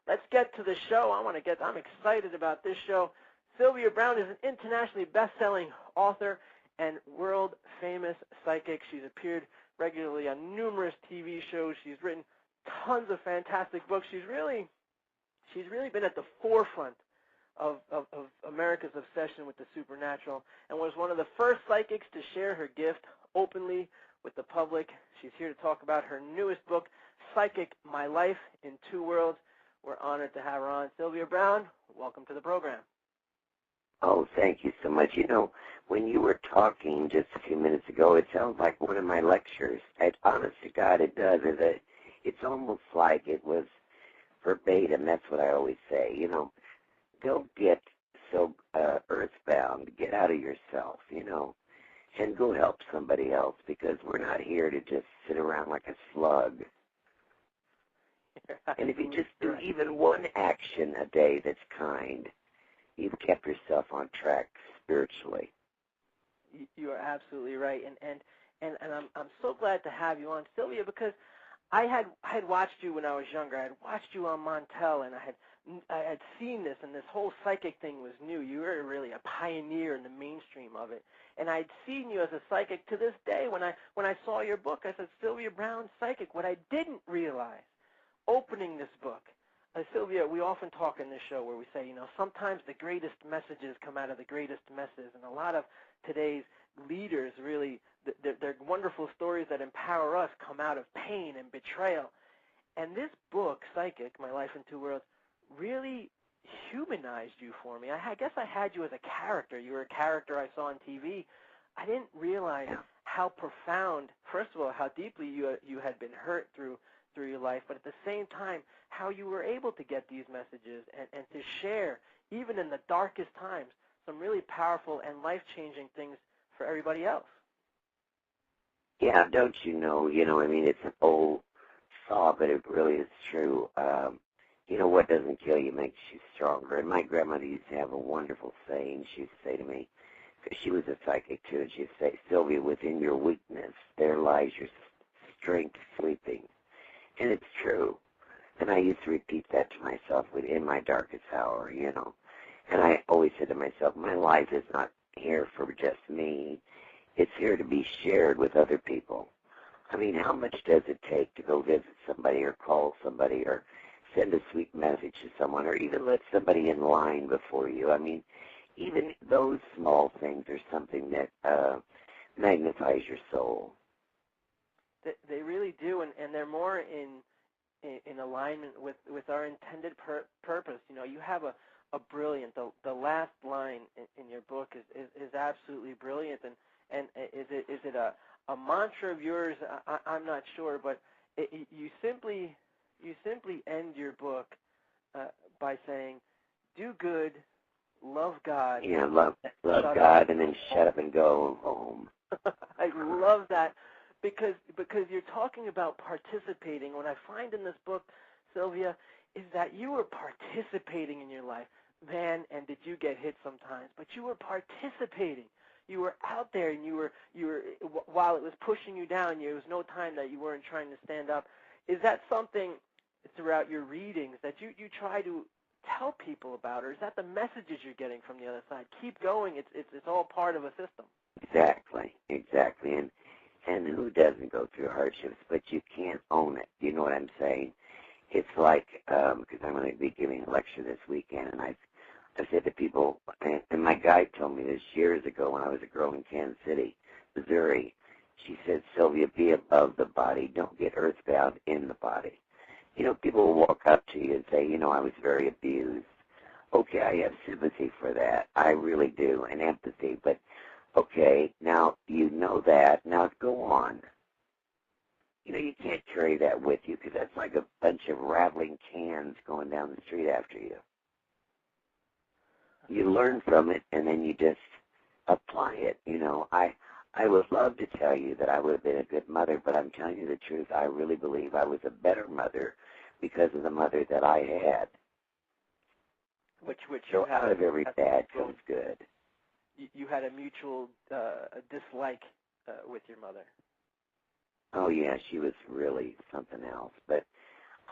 let's get to the show. I'm excited about this show. Sylvia Browne is an internationally best-selling author and world-famous psychic. She's appeared regularly on numerous TV shows. She's written tons of fantastic books. She's really been at the forefront of America's obsession with the supernatural, and was one of the first psychics to share her gift openly with the public. She's here to talk about her newest book, Psychic: My Life in Two Worlds. We're honored to have her on. Sylvia Browne, welcome to the program. Oh, thank you so much. You know, when you were talking just a few minutes ago, it sounds like one of my lectures. Honest to God, it does. It's almost like it was verbatim. That's what I always say. You know, don't get so earthbound. Get out of yourself, you know, and go help somebody else, because we're not here to just sit around like a slug. And if you just do even one action a day that's kind, you've kept yourself on track spiritually. You are absolutely right, and I'm so glad to have you on, Sylvia, because I had watched you when I was younger. I had watched you on Montel, and I had seen this, and this whole psychic thing was new. You were really a pioneer in the mainstream of it, and I'd seen you as a psychic. To this day, when I saw your book, I said, Sylvia Browne, psychic. What I didn't realize, opening this book, Sylvia, we often talk in this show where we say, you know, sometimes the greatest messages come out of the greatest messes, and a lot of today's leaders really, their wonderful stories that empower us come out of pain and betrayal. And this book, Psychic: My Life in Two Worlds, really humanized you for me. I guess I had you as a character. You were a character I saw on TV. I didn't realize how profound, first of all, how deeply you had been hurt through your life, but at the same time, how you were able to get these messages and to share, even in the darkest times, some really powerful and life-changing things for everybody else. Yeah, don't you know, I mean, it's an old saw, but it really is true. You know, what doesn't kill you makes you stronger. And my grandmother used to have a wonderful saying. She used to say to me, because she was a psychic too, and she'd say, Sylvia, within your weakness, there lies your strength sleeping. And it's true. And I used to repeat that to myself in my darkest hour, you know. And I always said to myself, my life is not here for just me. It's here to be shared with other people. I mean, how much does it take to go visit somebody or call somebody or send a sweet message to someone or even let somebody in line before you? I mean, even those small things are something that magnifies your soul. They really do, and they're more in alignment with our intended purpose. You know, you have a brilliant, the last line in your book is absolutely brilliant, and is it a mantra of yours? I'm not sure, but you simply end your book by saying, do good, love God. Yeah, love God, and then shut up and go home. I love that. Because you're talking about participating. What I find in this book, Sylvia, is that you were participating in your life. Man, and did you get hit sometimes, but you were participating. You were out there, and you were while it was pushing you down, there was no time that you weren't trying to stand up. Is that something throughout your readings that you try to tell people about, or is that the messages you're getting from the other side? Keep going. It's all part of a system. Exactly. And who doesn't go through hardships, but you can't own it. You know what I'm saying? It's like, because I'm going to be giving a lecture this weekend, and I said to people, and my guide told me this years ago when I was a girl in Kansas City, Missouri. She said, Sylvia, be above the body. Don't get earthbound in the body. You know, people will walk up to you and say, you know, I was very abused. Okay, I have sympathy for that. I really do, and empathy, but okay, now you know that. Now go on. You know, you can't carry that with you because that's like a bunch of rattling cans going down the street after you. You learn from it, and then you just apply it. You know, I would love to tell you that I would have been a good mother, but I'm telling you the truth. I really believe I was a better mother because of the mother that I had. Which so out of every bad comes good. You had a mutual dislike with your mother. Oh, yeah, she was really something else. But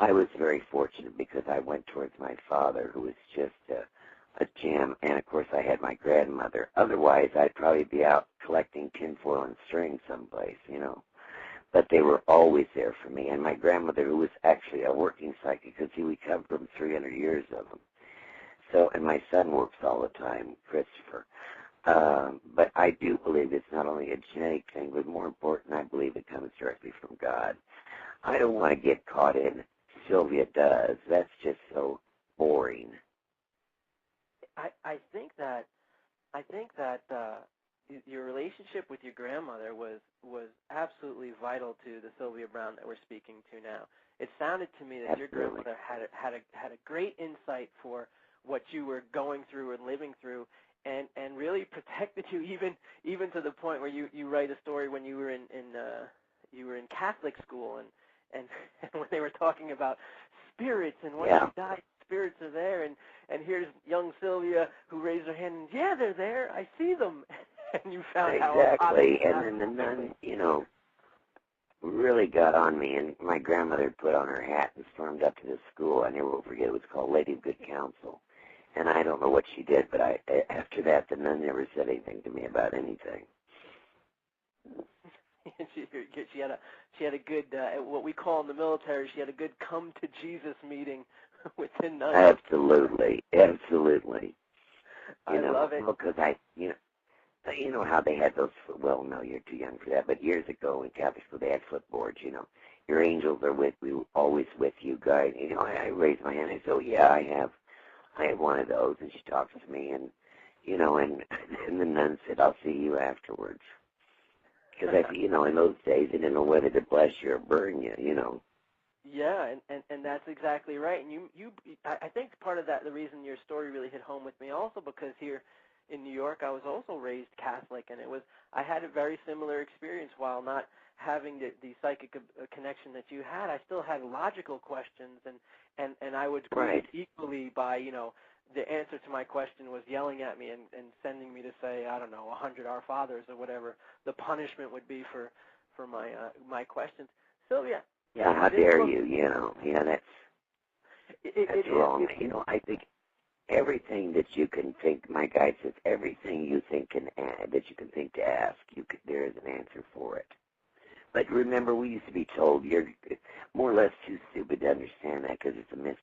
I was very fortunate because I went towards my father, who was just a gem, and of course I had my grandmother. Otherwise, I'd probably be out collecting tinfoil and string someplace, you know. But they were always there for me. And my grandmother, who was actually a working psychic, because we come from 300 years of them. So, and my son works all the time, Christopher. But I do believe it's not only a genetic thing, but more important, I believe it comes directly from God. I don't want to get caught in Sylvia does. That's just so boring. I think that your relationship with your grandmother was absolutely vital to the Sylvia Browne that we're speaking to now. It sounded to me that Absolutely. your grandmother had a great insight for what you were going through and living through, and really protected you even to the point where you write a story when you were in Catholic school and when they were talking about spirits and when you die, spirits are there, and here's young Sylvia who raised her hand and they're there, I see them. And you found out exactly, and then the nun, you know, really got on me, and my grandmother put on her hat and stormed up to the school. I never will forget. It was called Lady of Good Counsel, and I don't know what she did, but after that, the nun never said anything to me about anything. she had a good what we call in the military. She had a good come to Jesus meeting with the nuns. Absolutely. I love it because you know how they had those, well, no, you're too young for that, but years ago in Catholic school they had flipboards, you know. Your angels are with you, always with you, guide. You know, I raised my hand and I said, oh, yeah, I have one of those, and she talks to me, and, you know, and the nun said, I'll see you afterwards. Because, you know, in those days they didn't know whether to bless you or burn you, you know. Yeah, and that's exactly right. And I think part of that, the reason your story really hit home with me also, because here in New York I was also raised Catholic, and I had a very similar experience. While not having the psychic connection that you had, I still had logical questions, and I would right. equally by, you know, the answer to my question was yelling at me and sending me to say, I don't know, 100 Our Fathers or whatever the punishment would be for my questions. Sylvia. Yeah, how dare you, you know. Yeah, that's wrong. You know, I think everything that you can think, my guide says, everything you think that you can think to ask, there is an answer for it. But remember, we used to be told you're more or less too stupid to understand that because it's a mystery.